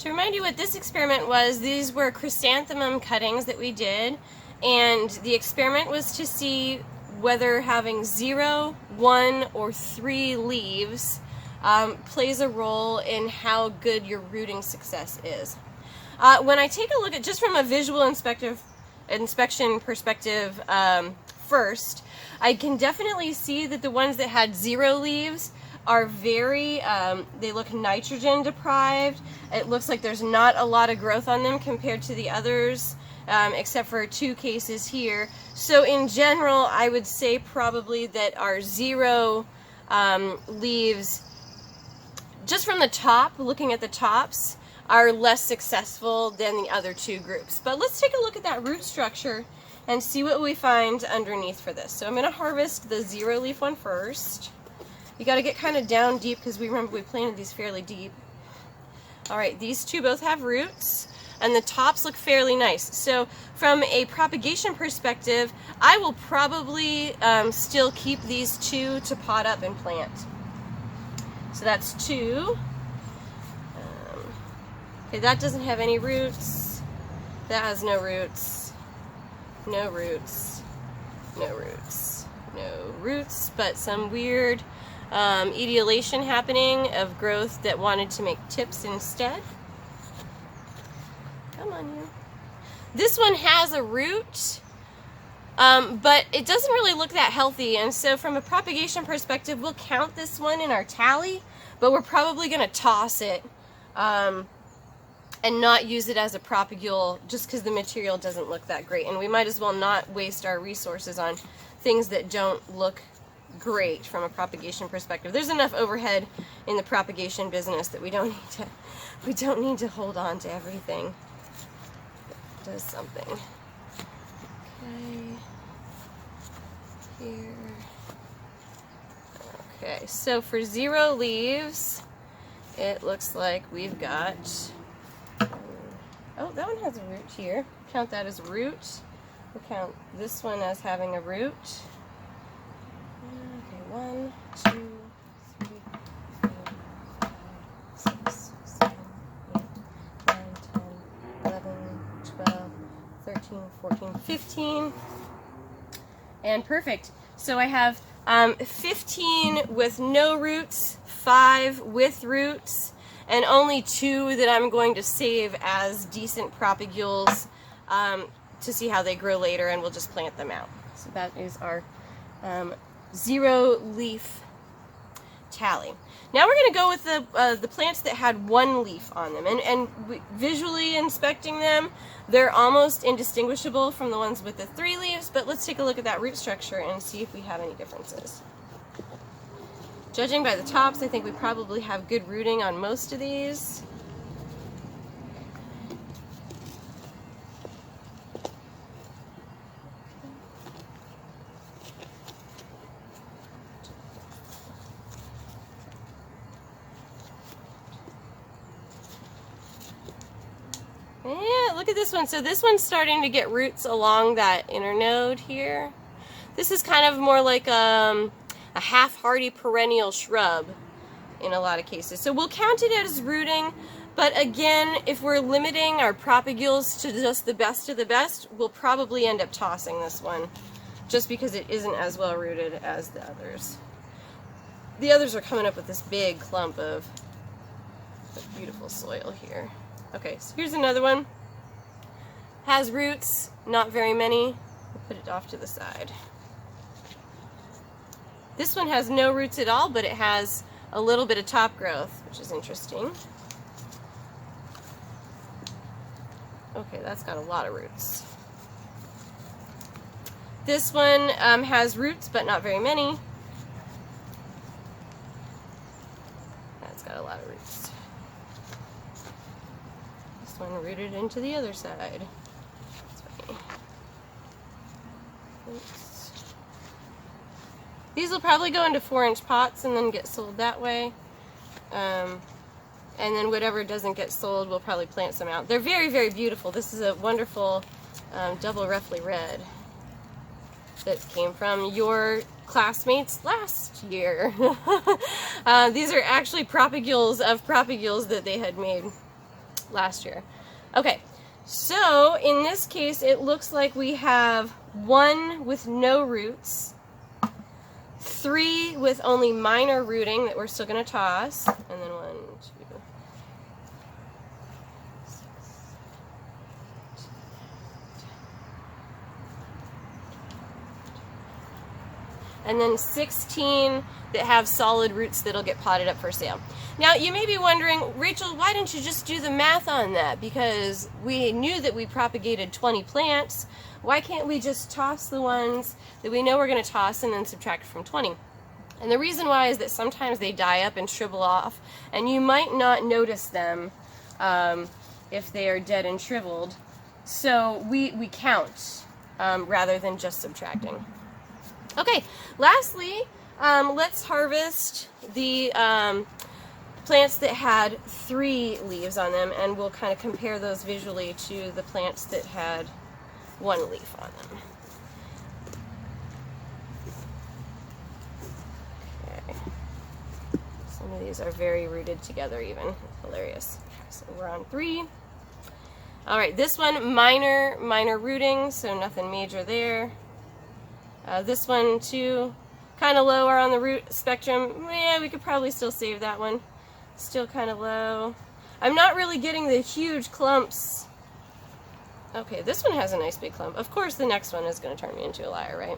To remind you what this experiment was, these were chrysanthemum cuttings that we did, and the experiment was to see whether having 0, 1, or 3 leaves plays a role in how good your rooting success is. When I take a look at, just from a visual inspection perspective first, I can definitely see that the ones that had 0 leaves are very, they look nitrogen deprived. It looks like there's not a lot of growth on them compared to the others, except for 2 cases here. So in general, I would say probably that our 0 leaves, just from the top, looking at the tops, are less successful than the other 2 groups. But let's take a look at that root structure and see what we find underneath for this. So I'm going to harvest the 0 leaf one first. You got to get kind of down deep because we remember we planted these fairly deep. Alright, these 2 both have roots, and the tops look fairly nice. So from a propagation perspective, I will probably still keep these 2 to pot up and plant. So that's 2. Okay, that doesn't have any roots. That has no roots. No roots. No roots. No roots, but some weird etiolation happening of growth that wanted to make tips instead. Come on, you. This one has a root, but it doesn't really look that healthy, and so from a propagation perspective, we'll count this one in our tally, but we're probably going to toss it and not use it as a propagule just because the material doesn't look that great, and we might as well not waste our resources on things that don't look great from a propagation perspective. There's enough overhead in the propagation business that we don't need to hold on to everything that does something. Okay. Here. Okay, so for 0 leaves, it looks like we've got, oh, that one has a root here. Count that as a root. We'll count this one as having a root. 1, 2, 3, 4, 5, 6, 7, 8, 9, 10, 11, 12, 13, 14, 15. And perfect. So I have 15 with no roots, 5 with roots, and only 2 that I'm going to save as decent propagules to see how they grow later, and we'll just plant them out. So that is our 0 leaf tally. Now we're going to go with the plants that had 1 leaf on them, and visually inspecting them, they're almost indistinguishable from the ones with the 3 leaves, but let's take a look at that root structure and see if we have any differences. Judging by the tops, I think we probably have good rooting on most of these. Yeah, look at this one. So this one's starting to get roots along that inner node here. This is kind of more like a half-hardy perennial shrub in a lot of cases. So we'll count it as rooting, but again, if we're limiting our propagules to just the best of the best, we'll probably end up tossing this one just because it isn't as well rooted as the others. The others are coming up with this big clump of beautiful soil here. Okay, so here's another one. Has roots, not very many. We'll put it off to the side. This one has no roots at all, but it has a little bit of top growth, which is interesting. Okay, that's got a lot of roots. This one has roots, but not very many. That's got a lot of roots. This one rooted into the other side. That's funny. Oops. These will probably go into 4-inch pots and then get sold that way. And then whatever doesn't get sold, we'll probably plant some out. They're very, very beautiful. This is a wonderful double roughly red that came from your classmates last year. These are actually propagules of propagules that they had made. last year. Okay, so in this case, it looks like we have 1 with no roots, 3 with only minor rooting that we're still going to toss, and then 1, 2, 6, 10, and then 16 that have solid roots that'll get potted up for sale. Now, you may be wondering, Rachel, why didn't you just do the math on that? Because we knew that we propagated 20 plants. Why can't we just toss the ones that we know we're going to toss and then subtract from 20? And the reason why is that sometimes they die up and shrivel off, and you might not notice them if they are dead and shriveled. So we count rather than just subtracting. Okay, lastly, let's harvest the plants that had 3 leaves on them, and we'll kind of compare those visually to the plants that had 1 leaf on them. Okay. Some of these are very rooted together even. Hilarious. So we're on 3. All right, this one, minor rooting, so nothing major there. This one, too, kind of lower on the root spectrum. Yeah, we could probably still save that one. Still kind of low. I'm not really getting the huge clumps. Okay, this one has a nice big clump. Of course, the next one is going to turn me into a liar, right?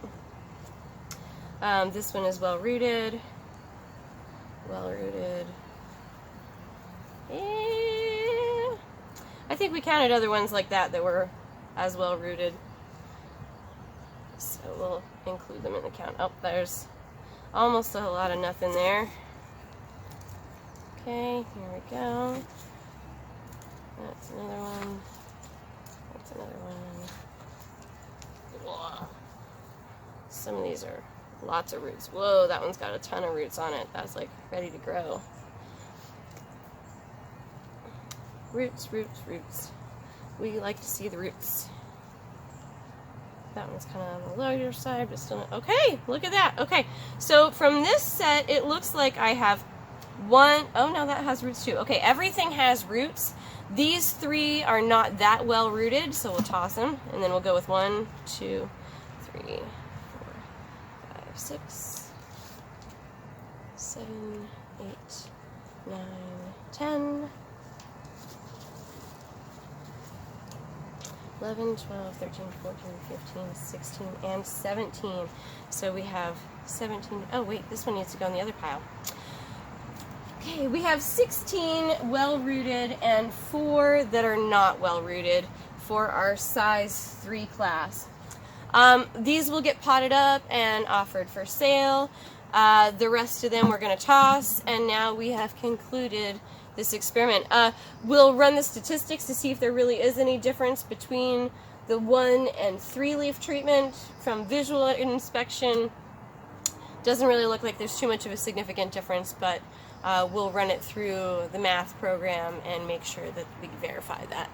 This one is well rooted. Well rooted. Yeah. I think we counted other ones like that were as well rooted. So we'll include them in the count. Oh, there's almost a lot of nothing there. Okay, here we go. That's another one. That's another one. Whoa. Some of these are lots of roots. Whoa, that one's got a ton of roots on it. That's like ready to grow. Roots, roots, roots. We like to see the roots. That one's kind of on the lower side, but still not. Okay, look at that. Okay, so from this set, it looks like I have 1. Oh, no, that has roots too. Okay, everything has roots. These 3 are not that well rooted, so we'll toss them, and then we'll go with 1, 2, 3, 4, 5, 6, 7, 8, 9, 10, 11, 12, 13, 14, 15, 16, and 17. So we have 17. Oh, wait, this one needs to go in the other pile. Okay, we have 16 well-rooted and 4 that are not well-rooted for our size 3 class. These will get potted up and offered for sale. The rest of them we're going to toss, and now we have concluded this experiment. We'll run the statistics to see if there really is any difference between the 1 and 3 leaf treatment. From visual inspection, doesn't really look like there's too much of a significant difference, but we'll run it through the math program and make sure that we verify that.